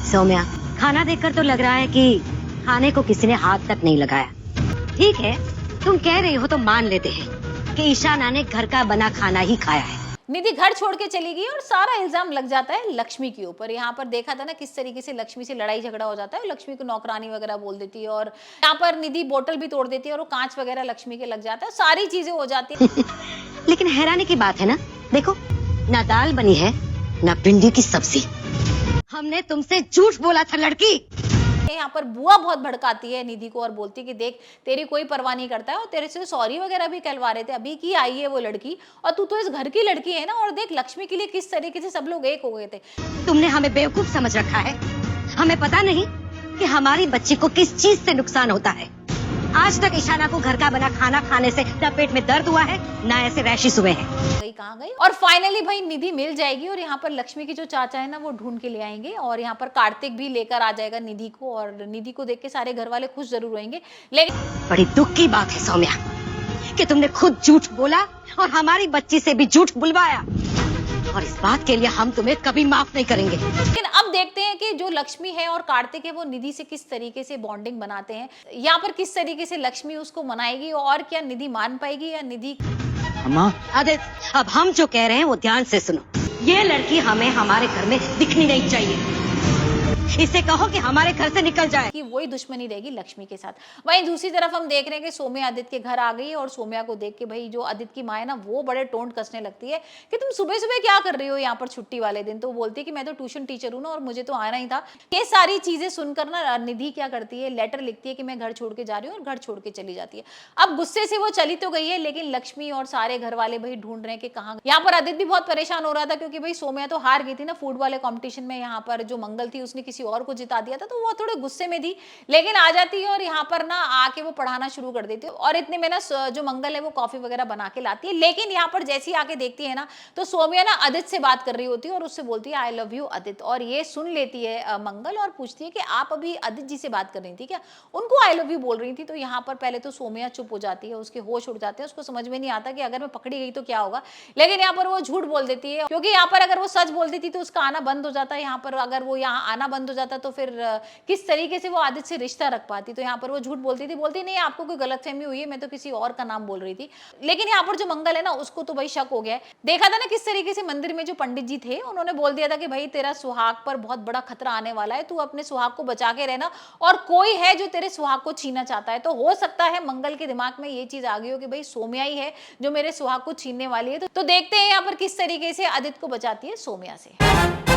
सौम्या, खाना देखकर तो लग रहा है कि खाने को किसी ने हाथ तक नहीं लगाया। ठीक है, तुम कह रही हो तो मान लेते हैं कि ईशाना ने घर का बना खाना ही खाया है। निधि घर छोड़ के चली गई और सारा इल्जाम लग जाता है लक्ष्मी के ऊपर। यहाँ पर देखा था ना किस तरीके से लक्ष्मी से लड़ाई झगड़ा हो जाता है, लक्ष्मी को नौकरानी वगैरह बोल देती है और यहाँ पर निधि बोतल भी तोड़ देती है और वो कांच वगैरह लक्ष्मी के लग जाता है, सारी चीजें हो जाती है। लेकिन हैरानी की बात है ना, देखो ना दाल बनी है ना भिंडी की सब्जी। हमने तुमसे झूठ बोला था लड़की। यहाँ पर बुआ बहुत भड़काती है निधि को और बोलती है कि देख तेरी कोई परवाह नहीं करता है और तेरे से सॉरी वगैरह भी कहलवा रहे थे, अभी की आई है वो लड़की और तू तो इस घर की लड़की है ना। और देख लक्ष्मी के लिए किस तरीके से सब लोग एक हो गए थे। तुमने हमें बेवकूफ समझ रखा है। हमें पता नहीं कि हमारी बच्ची को किस चीज से नुकसान होता है। आज तक ईशाना को घर का बना खाना खाने से न पेट में दर्द हुआ है ना ऐसे रैशेस हुए हैं। गई कहाँ गई। और फाइनली भाई निधि मिल जाएगी और यहाँ पर लक्ष्मी के जो चाचा है ना वो ढूंढ के ले आएंगे और यहाँ पर कार्तिक भी लेकर आ जाएगा निधि को और निधि को देख के सारे घर वाले खुश जरूर होंगे। लेकिन बड़ी दुख की बात है सौम्या कि तुमने खुद झूठ बोला और हमारी बच्ची से भी झूठ बुलवाया, और इस बात के लिए हम तुम्हें कभी माफ नहीं करेंगे। लेकिन अब देखते हैं कि जो लक्ष्मी है और कार्तिक है वो निधि से किस तरीके से बॉन्डिंग बनाते हैं। यहाँ पर किस तरीके से लक्ष्मी उसको मनाएगी और क्या निधि मान पाएगी या निधि। अम्मा, आदित्य, अब हम जो कह रहे हैं वो ध्यान से सुनो। ये लड़की हमें हमारे घर में दिखनी नहीं चाहिए। इसे कहो कि हमारे घर से निकल जाए। कि वही दुश्मनी रहेगी लक्ष्मी के साथ। वहीं दूसरी तरफ हम देख रहे हैं कि सौम्या आदित्य के घर आ गई है और सौम्या को देख के भाई जो आदित्य की माँ है ना वो बड़े टोंट कसने लगती है कि तुम सुबह सुबह क्या कर रही हो यहाँ पर छुट्टी वाले दिन। तो वो बोलती है कि मैं तो ट्यूशन टीचर हूँ ना और मुझे तो आना ही था। ये सारी चीजें सुनकर ना निधि क्या करती है, लेटर लिखती है कि मैं घर छोड़ के जा रही हूँ और घर छोड़ के चली जाती है। अब गुस्से से वो चली तो गई है लेकिन लक्ष्मी और सारे घर वाले भाई ढूंढ रहे हैं कि कहाँ। यहाँ पर आदित्य भी बहुत परेशान हो रहा था क्योंकि भाई सौम्या तो हार गई थी ना फूड वाले कॉम्पिटिशन में। यहाँ पर जो मंगल थी उसने किसी और को जिता दिया था तो वो थोड़े गुस्से में थी, लेकिन आ जाती है और यहाँ पर ना आके वो पढ़ाना शुरू कर देती है। और इतने में ना जो मंगल है वो कॉफी वगैरह बना के लाती है। लेकिन यहाँ पर जैसी आके देखती है ना तो सौम्या ना आदित्य से बात कर रही होती है और उससे बोलती है आई लव यू आदित्य। और ये सुन लेती है मंगल और पूछती है कि आप अभी आदित्य जी से बात कर रही थी क्या, उनको आई लव यू बोल रही थी। तो यहाँ पर पहले तो सौम्या चुप हो जाती है, उसके होश उड़ जाते हैं, उसको समझ में नहीं आता कि अगर मैं पकड़ी गई तो क्या होगा। लेकिन यहाँ पर वो झूठ बोल देती है क्योंकि यहाँ पर अगर वो सच बोल देती तो उसका आना बंद हो जाता है। यहाँ पर अगर वो यहाँ आना बंद हो जाता तो फिर किस तरीके से वो आदित्य से रिश्ता रख पाती। तो यहाँ पर वो झूठ बोलती थी, बोलती नहीं आपको कोई गलतफहमी हुई है, मैं तो किसी और का नाम बोल रही थी। लेकिन यहाँ पर जो मंगल है ना उसको तो भाई शक हो गया है। देखा था ना किस तरीके से मंदिर में जो पंडित जी थे उन्होंने बोल दिया था कि भाई तेरा सुहाग पर बहुत बड़ा खतरा आने वाला है, तू अपने सुहाग को बचा के रहना और कोई है जो तेरे सुहाग को छीनना चाहता है। तो हो सकता है मंगल के दिमाग में ये चीज आ गई हो कि भाई सौम्या ही है जो मेरे सुहाग को छीनने वाली है। तो देखते हैं यहाँ पर किस तरीके से आदित्य को बचाती है सौम्या से।